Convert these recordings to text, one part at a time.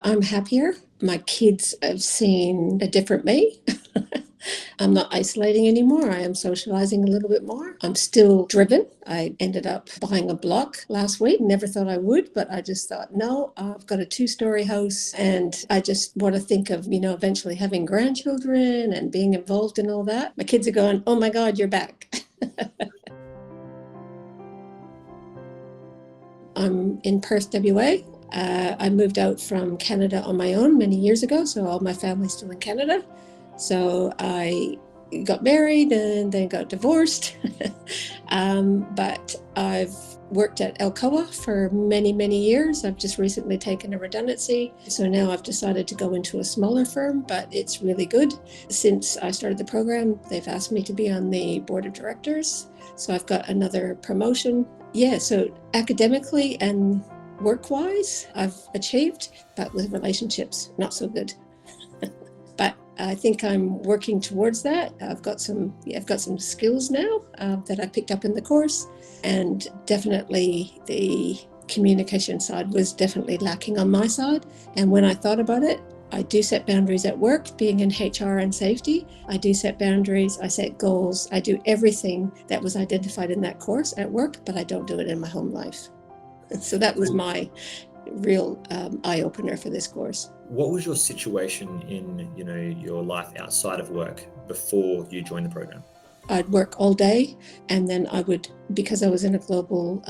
I'm happier. My kids have seen a different me. I'm not isolating anymore. I am socializing a little bit more. I'm still driven. I ended up buying a block last week. Never thought I would, but I just thought, no, I've got a 2-story house and I just want to think of, eventually having grandchildren and being involved in all that. My kids are going, oh my God, you're back. I'm in Perth, WA. I moved out from Canada on my own many years ago, so all my family's still in Canada. So I got married and then got divorced. But I've worked at Alcoa for many, many years. I've just recently taken a redundancy. So now I've decided to go into a smaller firm, but it's really good. Since I started the program, they've asked me to be on the board of directors. So I've got another promotion. Yeah, so academically and work-wise, I've achieved, but with relationships, not so good. But I think I'm working towards that. I've got some skills now that I picked up in the course, and definitely the communication side was definitely lacking on my side. And when I thought about it, I do set boundaries at work, being in HR and safety. I do set boundaries, I set goals, I do everything that was identified in that course at work, but I don't do it in my home life. So that was my real eye-opener for this course. What was your situation in, your life outside of work before you joined the program? I'd work all day, and then I would, because I was in a global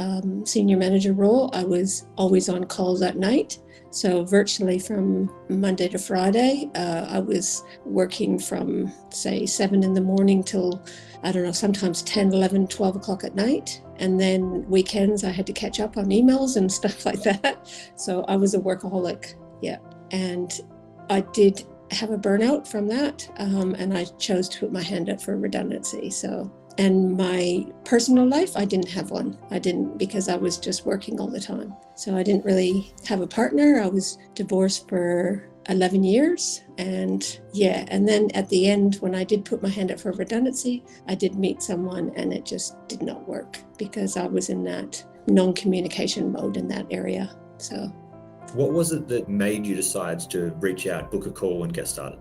senior manager role, I was always on calls at night. So virtually from Monday to Friday, I was working from, say, 7 in the morning till, I don't know, sometimes 10, 11, 12 o'clock at night. And then weekends, I had to catch up on emails and stuff like that. So I was a workaholic, yeah. And I did have a burnout from that, and I chose to put my hand up for redundancy. So, and my personal life, I didn't have one. I didn't, because I was just working all the time. So I didn't really have a partner. I was divorced for 11 years. And yeah, and then at the end, when I did put my hand up for redundancy, I did meet someone and it just did not work because I was in that non-communication mode in that area. So. What was it that made you decide to reach out, book a call and get started?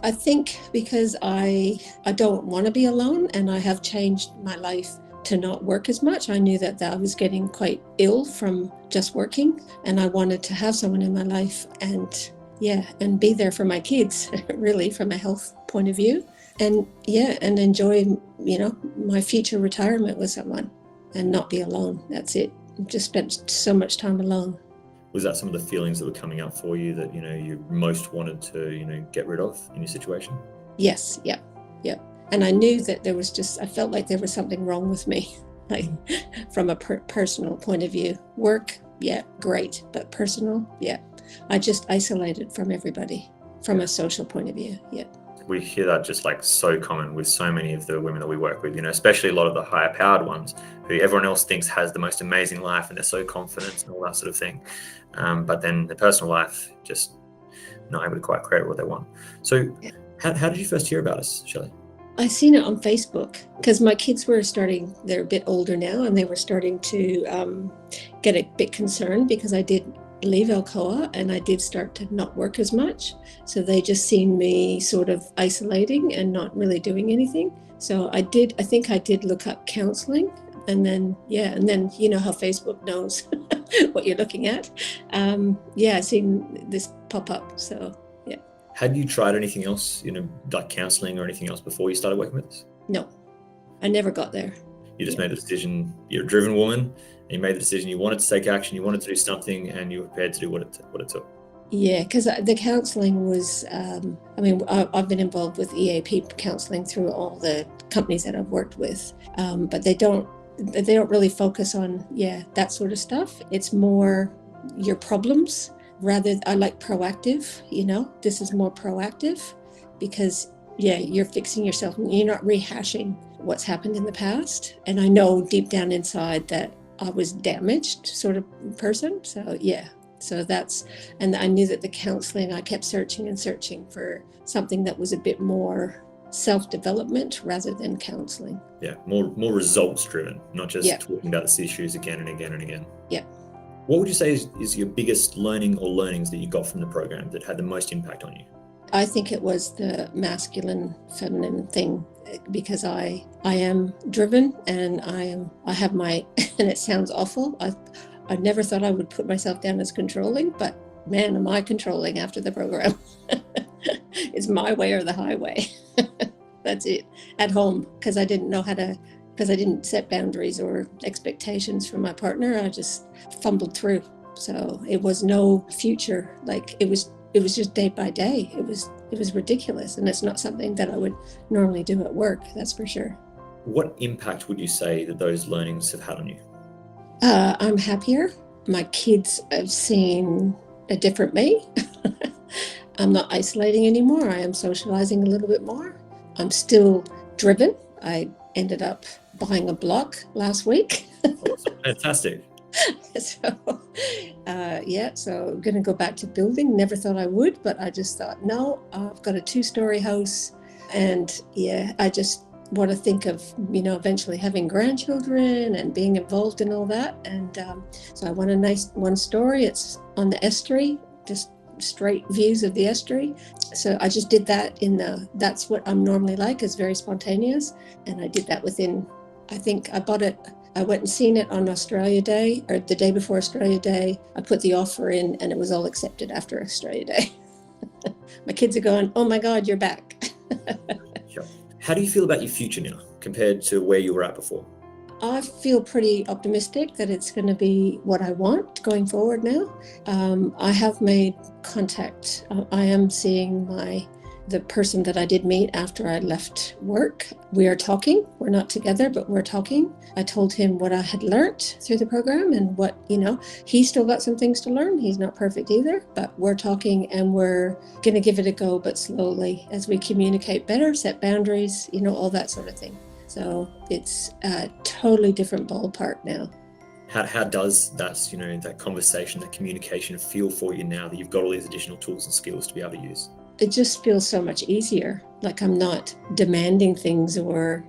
I think because I don't want to be alone, and I have changed my life to not work as much. I knew that I was getting quite ill from just working, and I wanted to have someone in my life and be there for my kids, really, from a health point of view. And and enjoy, my future retirement with someone and not be alone. That's it. Just spent so much time alone. Was that some of the feelings that were coming up for you that, you most wanted to, get rid of in your situation? Yes, yeah. And I knew that I felt like there was something wrong with me, like from a personal point of view. Work, yeah, great, but personal, yeah. I just isolated from everybody from a social point of view, yeah. We hear that just like so common with so many of the women that we work with, especially a lot of the higher powered ones who everyone else thinks has the most amazing life and they're so confident and all that sort of thing. But then their personal life, just not able to quite create what they want. So how did you first hear about us, Shelley? I seen it on Facebook because my kids they're a bit older now, and they were starting to get a bit concerned because I did leave Alcoa and I did start to not work as much. So they just seen me sort of isolating and not really doing anything. So I think I did look up counseling, and then you know how Facebook knows what you're looking at. I seen this pop up, so yeah. Had you tried anything else, like counseling or anything else before you started working with us? No, I never got there. You just made the decision. You're a driven woman, and you made the decision. You wanted to take action. You wanted to do something, and you were prepared to do what it took. Yeah, because the counselling was, I've been involved with EAP counselling through all the companies that I've worked with, but they don't really focus on, that sort of stuff. It's more your problems. I like proactive, this is more proactive because, you're fixing yourself and you're not rehashing what's happened in the past. And I know deep down inside that I was damaged sort of person. So, so and I knew that the counseling, I kept searching and searching for something that was a bit more self-development rather than counseling. Yeah, more results driven, not just talking about the issues again and again and again. Yeah. What would you say is your biggest learning or learnings that you got from the program that had the most impact on you? I think it was the masculine feminine thing, because I am driven, and I have my and it sounds awful. I never thought I would put myself down as controlling, but man, am I controlling after the program. It's my way or the highway. That's it. At home, because I didn't set boundaries or expectations from my partner. I just fumbled through. So it was no future. Like it was just day by day. It was ridiculous, and it's not something that I would normally do at work. That's for sure. What impact would you say that those learnings have had on you? I'm happier. My kids have seen a different me. I'm not isolating anymore. I am socializing a little bit more. I'm still driven. I ended up buying a block last week. Fantastic. So, so I'm going to go back to building. Never thought I would, but I just thought, no, I've got a 2-story house. And I just want to think of, eventually having grandchildren and being involved in all that. And so I want a nice 1-story. It's on the estuary, just straight views of the estuary. So I just did that that's what I'm normally like, is very spontaneous. And I did that within, I think I bought it, I went and seen it on Australia Day, or the day before Australia Day. I put the offer in and it was all accepted after Australia Day. My kids are going, oh my God, you're back. Sure. How do you feel about your future now compared to where you were at before? I feel pretty optimistic that it's going to be what I want going forward now. I have made contact. I am seeing the person that I did meet after I left work. We are talking. We're not together, but we're talking. I told him what I had learnt through the program, and what, he's still got some things to learn. He's not perfect either, but we're talking, and we're going to give it a go, but slowly, as we communicate better, set boundaries, all that sort of thing. So it's a totally different ballpark now. How does that, that conversation, that communication feel for you now that you've got all these additional tools and skills to be able to use? It just feels so much easier. Like I'm not demanding things or,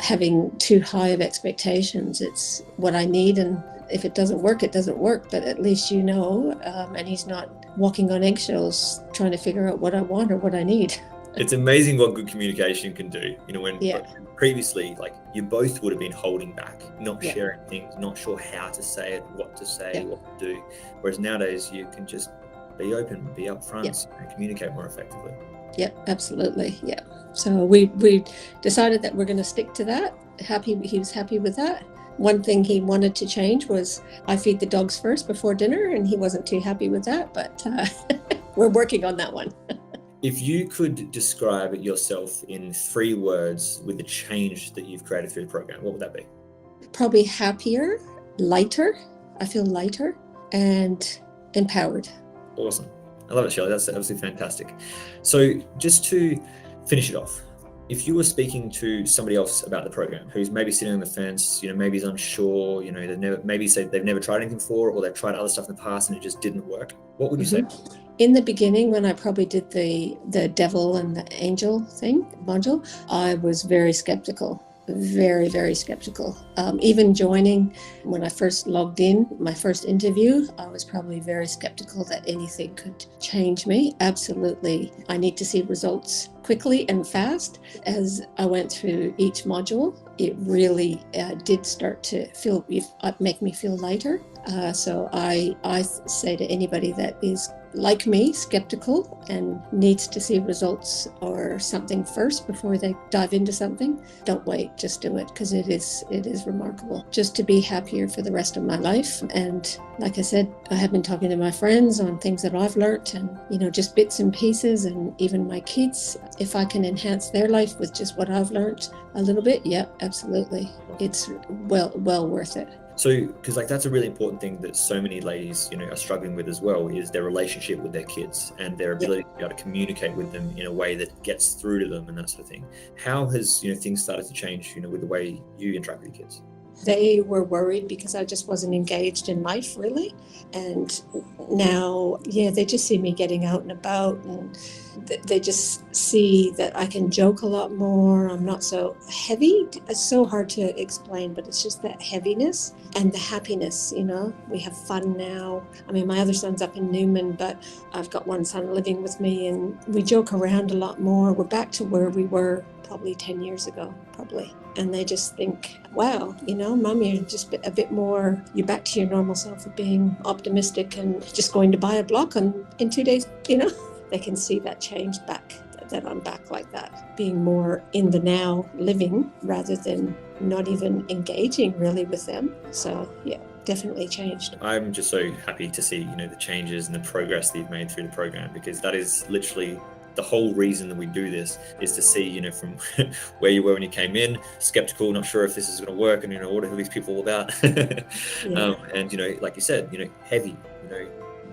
having too high of expectations. It's what I need, and if it doesn't work, it doesn't work. But at least and he's not walking on eggshells trying to figure out what I want or what I need. It's amazing what good communication can do. When previously, you both would have been holding back, not sharing things, not sure how to say it, what to say, what to do. Whereas nowadays you can just be open, be upfront, and communicate more effectively. Yep, absolutely. Yeah. So we decided that we're going to stick to that. He was happy with that. One thing he wanted to change was I feed the dogs first before dinner, and he wasn't too happy with that, but we're working on that one. If you could describe yourself in 3 words with the change that you've created through the program, what would that be? Probably happier, lighter. I feel lighter and empowered. Awesome. I love it, Shelley. That's absolutely fantastic. So just to finish it off, if you were speaking to somebody else about the program who's maybe sitting on the fence, maybe is unsure, they've never tried anything before, or they've tried other stuff in the past and it just didn't work, what would you say? In the beginning, when I probably did the devil and the angel module, I was very skeptical. Very, very skeptical. Even joining, when I first logged in, my first interview, I was probably very skeptical that anything could change me. Absolutely. I need to see results quickly and fast. As I went through each module, it really did start to make me feel lighter. So I say to anybody that is like me, skeptical and needs to see results or something first before they dive into something, don't wait, just do it, because it is remarkable. Just to be happier for the rest of my life. And like I said, I have been talking to my friends on things that I've learnt, and just bits and pieces, and even my kids. If I can enhance their life with just what I've learnt a little bit, absolutely. It's well worth it. So, because that's a really important thing that so many ladies, are struggling with as well, is their relationship with their kids and their ability to be able to communicate with them in a way that gets through to them and that sort of thing. How has, things started to change, with the way you interact with your kids? They were worried because I just wasn't engaged in life, really. And now, they just see me getting out and about and they just see that I can joke a lot more. I'm not so heavy. It's so hard to explain, but it's just that heaviness and the happiness, you know. We have fun now. I mean, my other son's up in Newman, but I've got one son living with me, and we joke around a lot more. We're back to where we were probably 10 years ago, probably. And they just think, wow, you know, Mum, you're just a bit more, you're back to your normal self of being optimistic and just going to buy a block in 2 days, you know. They can see that change back, that I'm back like that, being more in the now living rather than not even engaging really with them. So yeah, definitely changed. I'm just so happy to see, you know, the changes and the progress that you've made through the program, because that is literally the whole reason that we do this, is to see, you know, from where you were when you came in, skeptical, not sure if this is going to work, and, you know, what are these people all about? Yeah. And, you know, like you said, you know, heavy, you know,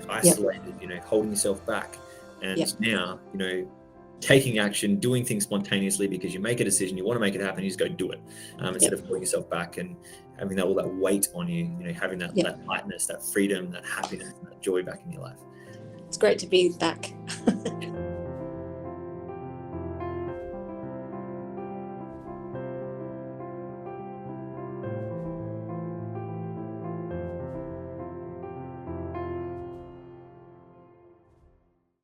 isolated, you know, holding yourself back. And now, you know, taking action, doing things spontaneously because you make a decision, you want to make it happen, you just go do it, instead of pulling yourself back and having all that weight on you, you know, having that lightness, that freedom, that happiness, and that joy back in your life. It's great to be back